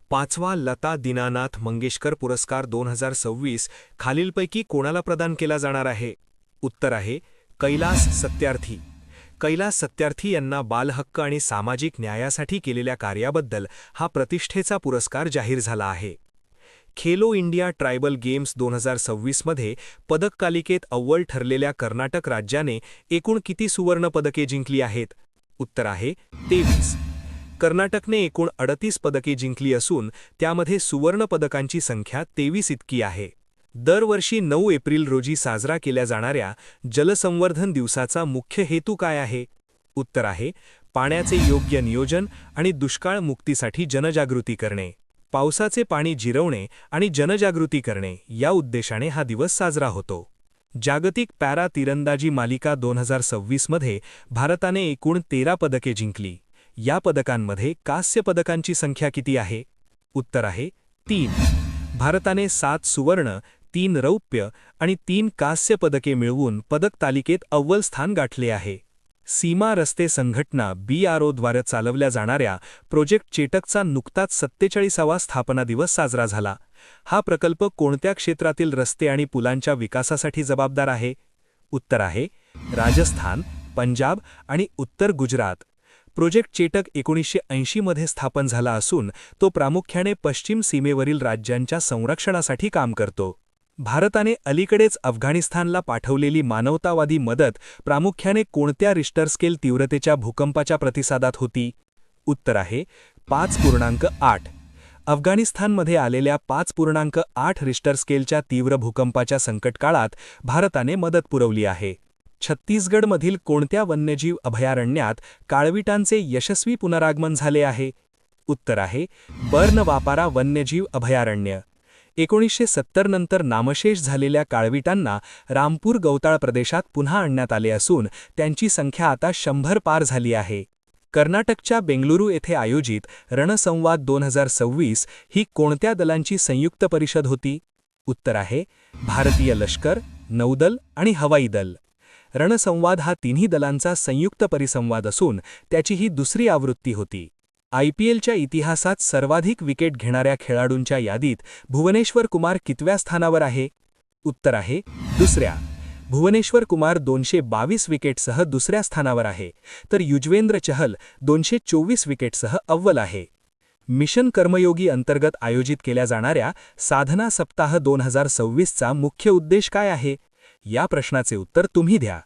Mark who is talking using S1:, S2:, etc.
S1: पाचवा लता दीनानाथ मंगेशकर पुरस्कार 2026 खालीलपैकी कोणाला प्रदान केला जाणार आहे? उत्तर आहे कैलास सत्यार्थी. कैलास सत्यार्थी यांना बालहक्क आणि सामाजिक न्यायासाठी केलेल्या कार्याबद्दल हा प्रतिष्ठेचा पुरस्कार जाहीर झाला आहे. खेलो इंडिया ट्रायबल गेम्स 2026 मध्ये पदकतालिकेत अव्वल ठरलेल्या कर्नाटक राज्याने एकूण किती सुवर्ण पदके जिंकली आहेत? उत्तर आहे 23. कर्नाटकने एकूण 38 पदके जिंकली असून त्यामध्ये सुवर्ण पदकांची संख्या 23 इतकी आहे. दरवर्षी 9 एप्रिल रोजी साजरा केल्या जाणाऱ्या जलसंवर्धन दिवसाचा मुख्य हेतू काय आहे? उत्तर आहे पाण्याचे योग्य नियोजन आणि दुष्काळ मुक्तीसाठी जनजागृती करणे. पावसाचे पाणी जिरवणे आणि जनजागृती करणे या उद्देशाने हा दिवस साजरा होतो. जागतिक पॅरा तिरंदाजी मालिका 2026 मध्ये भारताने एकूण 13 पदके जिंकली. या पदकांमध्ये कांस्य पदकांची संख्या किती आहे? उत्तर आहे 3. भारताने 7 सुवर्ण, 3 रौप्य आणि 3 कांस्य पदके मिळवून पदक तालिकेत अव्वल स्थान गाठले आहे. सीमा रस्ते संघटना BROद्वारे चालवल्या जाणाऱ्या प्रोजेक्ट चेटकचा नुकताच 47वा स्थापना दिवस साजरा झाला. हा प्रकल्प कोणत्या क्षेत्रातील रस्ते आणि पुलांच्या विकासासाठी जबाबदार आहे? उत्तर आहे राजस्थान, पंजाब आणि उत्तर गुजरात. प्रोजेक्ट चेटक 1980 मध्ये स्थापन झाला असून तो प्रामुख्याने पश्चिम सीमेवरील राज्यांच्या संरक्षणासाठी काम करतो. भारताने अलीकडेच अफगाणिस्तानला पाठवलेली मानवतावादी मदत प्रामुख्याने कोणत्या रिश्टर स्केल तीव्रतेच्या भूकंपाच्या प्रतिसादात होती? उत्तर आहे 5.8. अफगाणिस्तानमध्ये आलेल्या 5.8 रिश्टर स्केलच्या तीव्र भूकंपाच्या संकटकाळात भारताने मदत पुरवली आहे. छत्तीसगडमधील कोणत्या वन्यजीव अभयारण्यात काळविटांचे यशस्वी पुनरागमन झाले आहे? उत्तर आहे बर्नवापारा वन्यजीव अभयारण्य. 1970 नंतर नामशेष झालेल्या काळविटांना रामपूर गवताळ प्रदेशात पुन्हा आणण्यात आले असून त्यांची संख्या आता 100 पार झाली आहे. कर्नाटकच्या बेंगलुरू येथे आयोजित रणसंवाद 2026 ही कोणत्या दलांची संयुक्त परिषद होती? उत्तर आहे भारतीय लष्कर, नौदल आणि हवाई दल. रणसंवाद हा तिन्ही दलांचा संयुक्त परिसंवाद असून त्याची ही दुसरी आवृत्ती होती. IPLच्या इतिहासात सर्वाधिक विकेट घेणाऱ्या खेळाडूंच्या यादीत भुवनेश्वर कुमार कितव्या स्थानावर आहे? उत्तर आहे दुसऱ्या. भुवनेश्वर कुमार 222 विकेटसह दुसऱ्या स्थानावर आहे, तर युजवेंद्र चहल 224 विकेटसह अव्वल आहे. मिशन कर्मयोगी अंतर्गत आयोजित केल्या जाणाऱ्या साधना सप्ताह 2026चा मुख्य उद्देश काय आहे? या प्रश्नाचे उत्तर तुम्ही द्या.